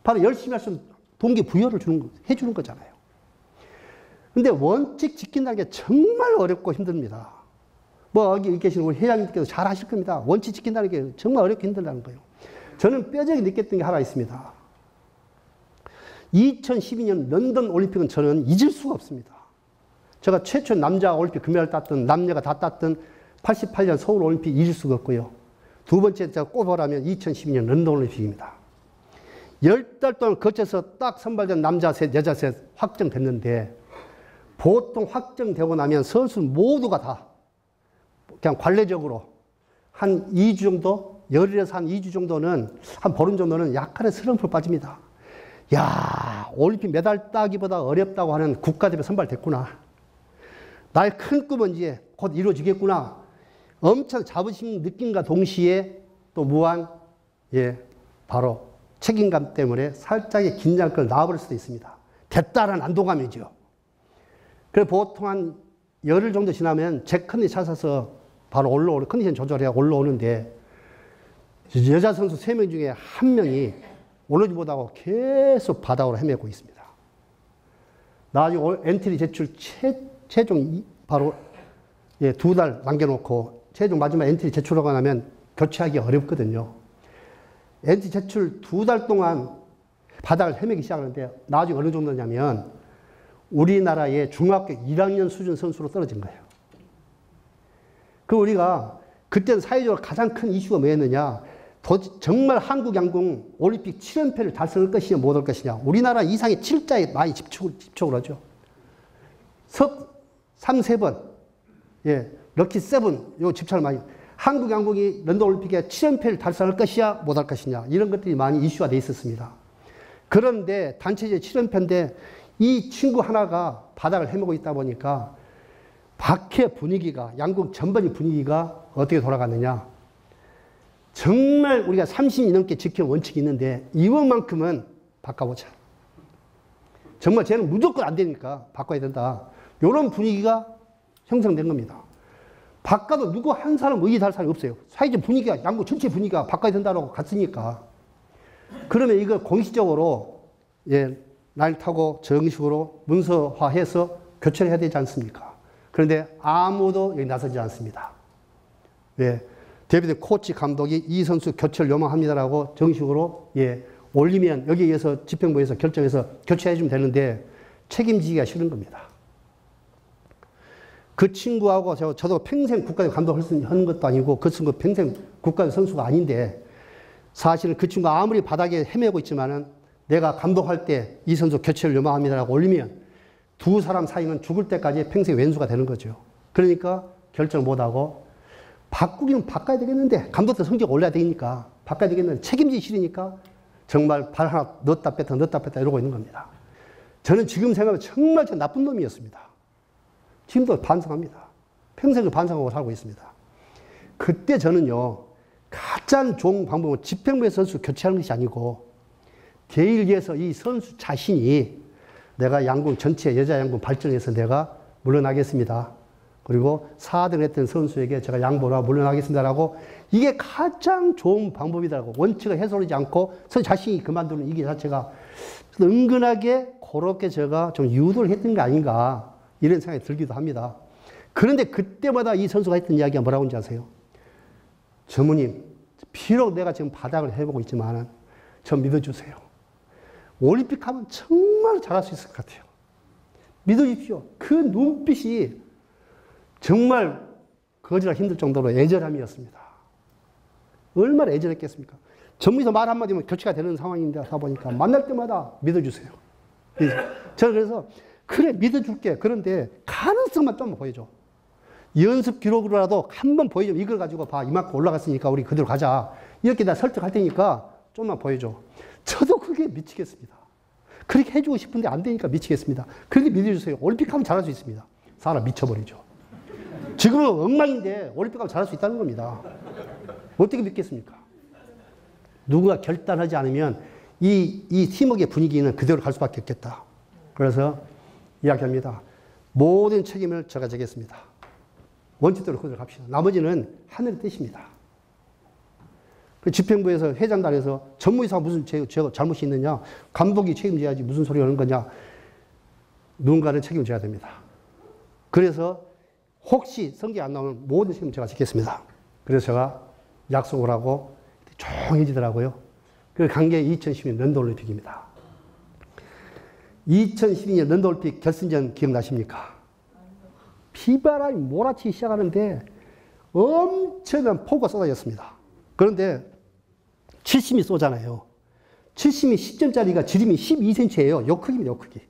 A: 바로 열심히 할 수 있는 동기부여를 해주는 거잖아요. 근데 원칙 지킨다는 게 정말 어렵고 힘듭니다. 뭐, 여기 계시는 우리 회장님께서 잘 하실 겁니다. 원칙 지킨다는 게 정말 어렵고 힘들다는 거예요. 저는 뼈저리 느꼈던 게 하나 있습니다. 2012년 런던 올림픽은 저는 잊을 수가 없습니다. 제가 최초 남자 올림픽 금메달 땄던, 남녀가 다 땄던 88년 서울 올림픽 잊을 수가 없고요. 두 번째 제가 꼽아라면 2012년 런던 올림픽입니다. 10달 동안 거쳐서 딱 선발된 남자 셋, 여자 셋 확정됐는데, 보통 확정되고 나면 선수 모두가 다 그냥 관례적으로 한 2주 정도, 열흘에서 한 2주 정도는, 한 보름 정도는 약간의 슬럼프로 빠집니다. 야, 올림픽 메달 따기보다 어렵다고 하는 국가대표 선발됐구나. 나의 큰 꿈은 이제 곧 이루어지겠구나. 엄청 자부심 느낌과 동시에 또 무한, 예, 바로 책임감 때문에 살짝의 긴장감을 놔버릴 수도 있습니다. 됐다라는 안도감이죠. 그래서 보통 한 열흘 정도 지나면 제 컨디션 찾아서 바로 올라오는, 컨디션 조절해야 올라오는데, 여자 선수 3명 중에 1명이 올라오지 못하고 계속 바닥으로 헤매고 있습니다. 나중에 엔트리 제출 최종 바로, 예, 2달 남겨놓고 최종 마지막 엔트리 제출하고 나면 교체하기 어렵거든요. 엔트리 제출 2달 동안 바닥을 헤매기 시작하는데, 나중에 어느 정도냐면 우리나라의 중학교 1학년 수준 선수로 떨어진 거예요. 그 우리가 그때는 사회적으로 가장 큰 이슈가 뭐였느냐. 정말 한국 양궁 올림픽 7연패를 달성할 것이냐 못할 것이냐. 우리나라 이상의 7자에 많이 집중을 하죠. 3, 3번. 예, 럭키 7. 요 집착을 많이. 한국 양궁이 런던 올림픽에 7연패를 달성할 것이냐 못할 것이냐. 이런 것들이 많이 이슈가 돼 있었습니다. 그런데 단체제 7연패인데 이 친구 하나가 바닥을 헤매고 있다 보니까 밖의 분위기가, 양궁 전반의 분위기가 어떻게 돌아갔느냐. 정말 우리가 30년 넘게 지켜온 원칙이 있는데 이번만큼은 바꿔보자. 정말 쟤는 무조건 안 되니까 바꿔야 된다. 이런 분위기가 형성된 겁니다. 바꿔도 누구 한 사람 의의할 사람이 없어요. 사회적 분위기가, 양궁 전체 분위기가 바꿔야 된다고 갔으니까. 그러면 이걸 공식적으로 예, 날 타고 정식으로 문서화해서 교체를 해야 되지 않습니까? 그런데 아무도 여기 나서지 않습니다. 왜? 데비드 코치 감독이 이 선수 교체를 요망합니다라고 정식으로 예, 올리면 여기에 의해서 집행부에서 결정해서 교체해주면 되는데 책임지기가 싫은 겁니다. 그 친구하고 저도 평생 국가대표 감독을 하는 것도 아니고 그 친구 평생 국가대표 선수가 아닌데 사실은 그 친구가 아무리 바닥에 헤매고 있지만은 내가 감독할 때 이 선수 교체를 요망합니다라고 올리면 두 사람 사이는 죽을 때까지 평생 왼수가 되는 거죠. 그러니까 결정을 못하고 바꾸기는 바꿔야 되겠는데 감독도 성적 올려야 되니까 바꿔야 되겠는데 책임지기 싫으니까 정말 발 하나 넣었다 뺐다 이러고 있는 겁니다. 저는 지금 생각하면 정말 저 나쁜 놈이었습니다. 지금도 반성합니다. 평생을 반성하고 살고 있습니다. 그때 저는요, 가장 좋은 방법은 집행부의 선수 교체하는 것이 아니고 대일기에서 이 선수 자신이 내가 양궁 전체 여자 양궁 발전해서 내가 물러나겠습니다. 그리고 4등을 했던 선수에게 제가 양보를 하고 물러나겠습니다라고 이게 가장 좋은 방법이라고 원칙을 해소하지 않고 선수 자신이 그만두는 이게 자체가 은근하게 그렇게 제가 좀 유도를 했던 게 아닌가 이런 생각이 들기도 합니다. 그런데 그때마다 이 선수가 했던 이야기가 뭐라고 하는지 아세요? 전무님, 비록 내가 지금 바닥을 해보고 있지만 저 믿어주세요. 올림픽 하면 정말 잘할 수 있을 것 같아요. 믿어주십시오. 그 눈빛이 정말 거절하기 힘들 정도로 애절함이었습니다. 얼마나 애절했겠습니까? 전무에서 말 한마디면 교체가 되는 상황인데 하다 보니까 만날 때마다 믿어주세요. 저는 그래서 그래 믿어줄게. 그런데 가능성만 좀 보여줘. 연습 기록으로라도 한번 보여줘. 이걸 가지고 봐. 이만큼 올라갔으니까 우리 그대로 가자. 이렇게 나 설득할 테니까 좀만 보여줘. 저도 그게 미치겠습니다. 그렇게 해주고 싶은데 안 되니까 미치겠습니다. 그런데 믿어주세요. 올림픽 하면 잘할 수 있습니다. 사람 미쳐버리죠. 지금은 엉망인데 올림픽 하면 잘할 수 있다는 겁니다. 어떻게 믿겠습니까? 누구가 결단하지 않으면 이 팀워크의 분위기는 그대로 갈 수밖에 없겠다. 그래서 이야기합니다. 모든 책임을 제가 지겠습니다. 원칙대로 그대로 갑시다. 나머지는 하늘의 뜻입니다. 그 집행부에서 회장단에서 전무이사가 무슨 제가 잘못이 있느냐? 감독이 책임져야지 무슨 소리 하는 거냐? 누군가는 책임져야 됩니다. 그래서 혹시 성적이 안 나오면 모든 책임 제가 지겠습니다. 그래서 제가 약속을 하고 조용해지더라고요. 그 간 게 2012년 런던올림픽입니다. 2012년 런던올림픽 결승전 기억나십니까? 비바람이 몰아치기 시작하는데 엄청난 폭우가 쏟아졌습니다. 그런데 70이 쏘잖아요. 70이 10점짜리가 지름이 12cm예요. 요 크기입니다. 요 크기.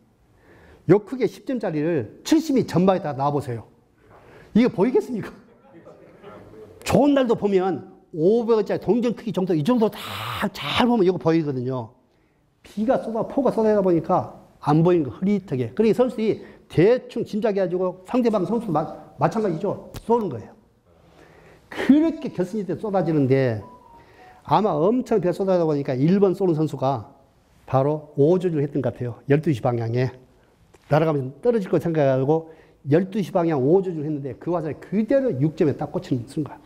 A: 요 크기의 10점짜리를 70이 전방에다 놔보세요. 이게 보이겠습니까? 좋은 날도 보면 500원짜리 동전 크기 정도, 이 정도 다 잘 보면 이거 보이거든요. 폭우가 쏟아지다 보니까 안 보이는 거 흐릿하게. 그러니까 선수들이 대충 짐작해가지고 상대방 선수 마찬가지죠. 쏘는 거예요. 그렇게 결승전 때 쏟아지는데 아마 엄청 배 쏟아지다 보니까 1번 쏘는 선수가 바로 5조를 했던 것 같아요. 12시 방향에. 날아가면서 떨어질 거 생각하고 12시 방향 5조를 했는데 그 와중에 그대로 6점에 딱 꽂히는 순간.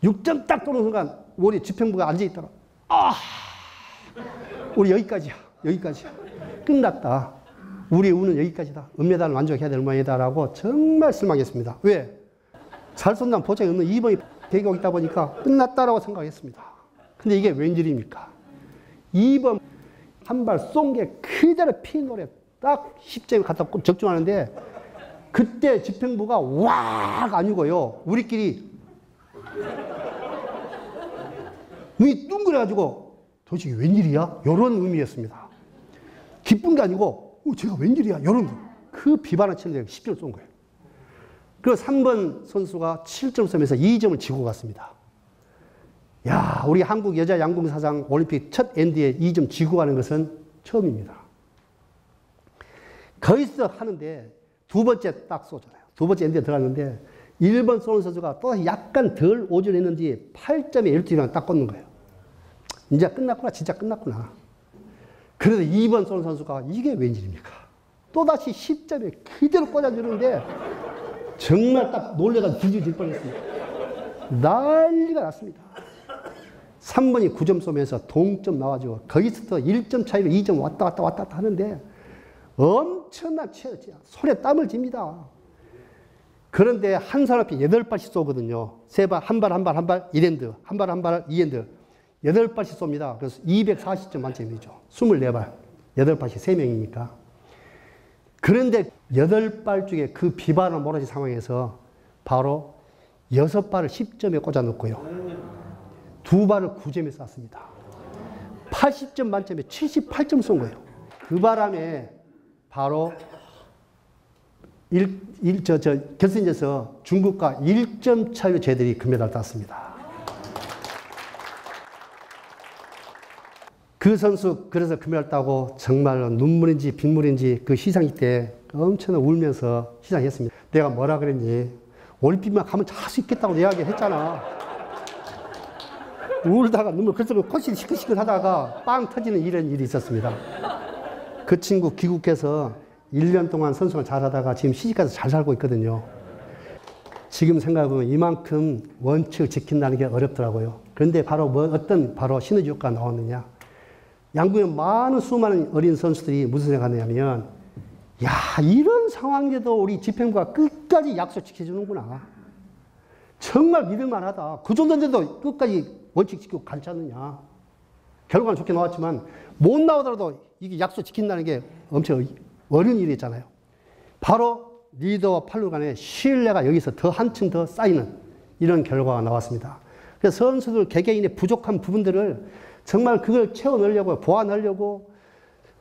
A: 6점 딱 쏘는 순간 우리 집행부가 앉아있다가 우리 여기까지야. 끝났다. 우리의 운은 여기까지다. 은메달을 만족해야 될 모양이다라고 정말 실망했습니다. 왜? 잘 쏜다는 보장이 없는 2번이 대기하고 있다 보니까 끝났다라고 생각했습니다. 근데 이게 웬일입니까? 2번 한 발 쏜 게 그대로 피 노래 딱 10점에 갖다 적중하는데 그때 집행부가 왁 아니고요. 우리끼리 눈이 둥그래가지고 도대체 웬일이야? 이런 의미였습니다. 기쁜 게 아니고 제가 웬일이야? 이런 그 비반을 치는데 10점을 쏜 거예요. 그리고 3번 선수가 7점 쏘면서 2점을 지고 갔습니다. 야, 우리 한국 여자 양궁 사상 올림픽 첫 엔드에 2점 지고 가는 것은 처음입니다. 거기서 하는데 두 번째 딱 쏘잖아요. 두 번째 엔드에 들어갔는데 1번 쏘는 선수가 또 약간 덜 오전했는지 8점에 12점 딱 꽂는 거예요. 이제 끝났구나. 진짜 끝났구나. 그래서 2번 쏘는 선수가 이게 웬일입니까? 또다시 10점에 그대로 꽂아주는데 정말 딱 놀래가 뒤질 뻔했습니다. 난리가 났습니다. 3번이 9점 쏘면서 동점 나와가지고 거기서부터 1점 차이로 2점 왔다 갔다 하는데 엄청난 최저치야. 손에 땀을 집니다. 그런데 한 사람 앞에 8발씩 쏘거든요. 세 발, 한 발, 1엔드. 한 발, 2엔드. 8발씩 쏩니다. 그래서 240점 만점이죠. 24발. 8발씩 3명이니까. 그런데 8발 중에 그 비바람 몰아진 상황에서 바로 6발을 10점에 꽂아 놓고요. 2발을 9점에 쐈습니다. 80점 만점에 78점 쏜 거예요. 그 바람에 바로 결승전에서 중국과 1점 차이로 저희들이 금메달을 땄습니다. 그 선수 그래서 금메달 따고 정말로 눈물인지 빗물인지 그 시상식 때 엄청 울면서 시상했습니다. 내가 뭐라 그랬니? 올림픽만 가면 할 수 있겠다고 이야기를 했잖아. 울다가 눈물 그래서 코시 시끌시끌 하다가 빵 터지는 이런 일이 있었습니다. 그 친구 귀국해서 1년 동안 선수가 잘하다가 지금 시집가서 잘 살고 있거든요. 지금 생각하면 이만큼 원칙을 지킨다는 게 어렵더라고요. 그런데 바로 어떤 바로 시너지 효과가 나왔느냐. 양궁에 많은 수많은 어린 선수들이 무슨 생각하냐면 야, 이런 상황에도 우리 집행부가 끝까지 약속 지켜주는구나. 정말 믿을만하다. 그 정도인데도 끝까지 원칙 지키고 가지 않느냐. 결과는 좋게 나왔지만 못 나오더라도 이게 약속 지킨다는 게 엄청 어려운 일이잖아요. 바로 리더와 팔로 간의 신뢰가 여기서 더 한층 더 쌓이는 이런 결과가 나왔습니다. 그래서 선수들 개개인의 부족한 부분들을 정말 그걸 채워넣으려고 보완하려고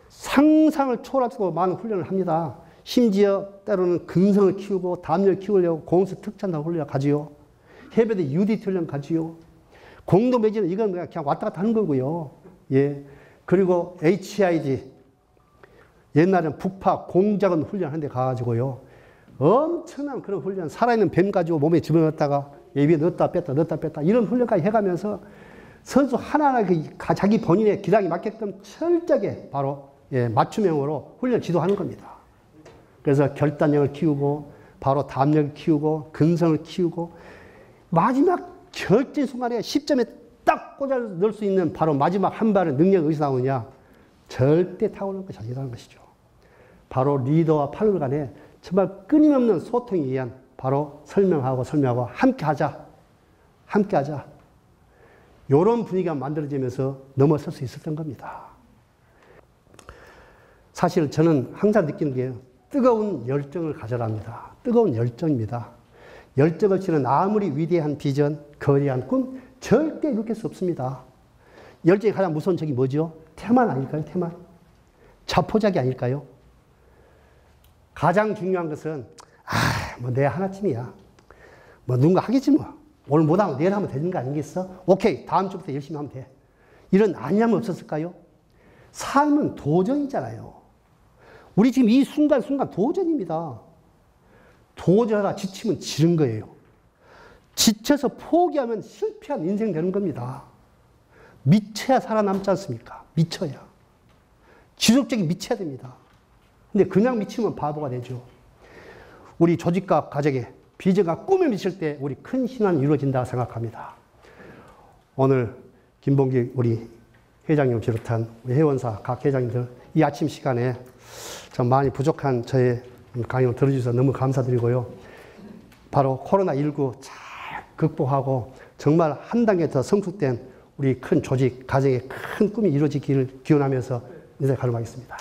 A: 상상을 초월하고 많은 훈련을 합니다. 심지어 때로는 근성을 키우고 담력을 키우려고 공수 특찬도 훈련 가지요. 해병대 UDT 훈련 가지요. 공도 매지는 이건 그냥 왔다 갔다 하는 거고요. 예. 그리고 HID 옛날에는 북파 공작원 훈련하는 데 가가지고요. 엄청난 그런 훈련, 살아있는 뱀 가지고 몸에 집어넣었다가 예비에 넣었다 뺐다 이런 훈련까지 해가면서 선수 하나하나 자기 본인의 기량에 맞게끔 철저하게 바로 맞춤형으로 훈련 지도하는 겁니다. 그래서 결단력을 키우고 바로 담력을 키우고 근성을 키우고 마지막 결정 순간에 10점에 딱 꽂아 넣을 수 있는 바로 마지막 한 발의 능력이 어디서 나오느냐. 절대 타고난 것이 아니라는 것이죠. 바로 리더와 팔로 간에 정말 끊임없는 소통에 의한 바로 설명하고 함께하자. 이런 분위기가 만들어지면서 넘어설 수 있었던 겁니다. 사실 저는 항상 느끼는 게 뜨거운 열정을 가져라 합니다. 뜨거운 열정입니다. 열정을 치는 아무리 위대한 비전, 거대한 꿈 절대 이룰 수 없습니다. 열정이 가장 무서운 적이 뭐죠? 태만 아닐까요? 태만. 자포자기 아닐까요? 가장 중요한 것은 뭐 내 하나쯤이야. 뭐 누군가 하겠지 뭐. 오늘 못하면 내일 하면 되는 거 아니겠어? 오케이, 다음 주부터 열심히 하면 돼. 이런 안념은 없었을까요? 삶은 도전이잖아요. 우리 지금 이 순간 도전입니다. 도전하다 지치면 지른 거예요. 지쳐서 포기하면 실패한 인생 되는 겁니다. 미쳐야 살아남지 않습니까? 미쳐야. 지속적인 미쳐야 됩니다. 근데 그냥 미치면 바보가 되죠. 우리 조직과 가정에 비전과 꿈에 미칠 때 우리 큰 신앙이 이루어진다고 생각합니다. 오늘 김봉기 우리 회장님 비롯한 우리 회원사 각 회장님들 이 아침 시간에 좀 많이 부족한 저의 강연을 들어주셔서 너무 감사드리고요. 바로 코로나19 잘 극복하고 정말 한 단계 더 성숙된 우리 큰 조직, 가정의 큰 꿈이 이루어지기를 기원하면서 인사를 가름하겠습니다.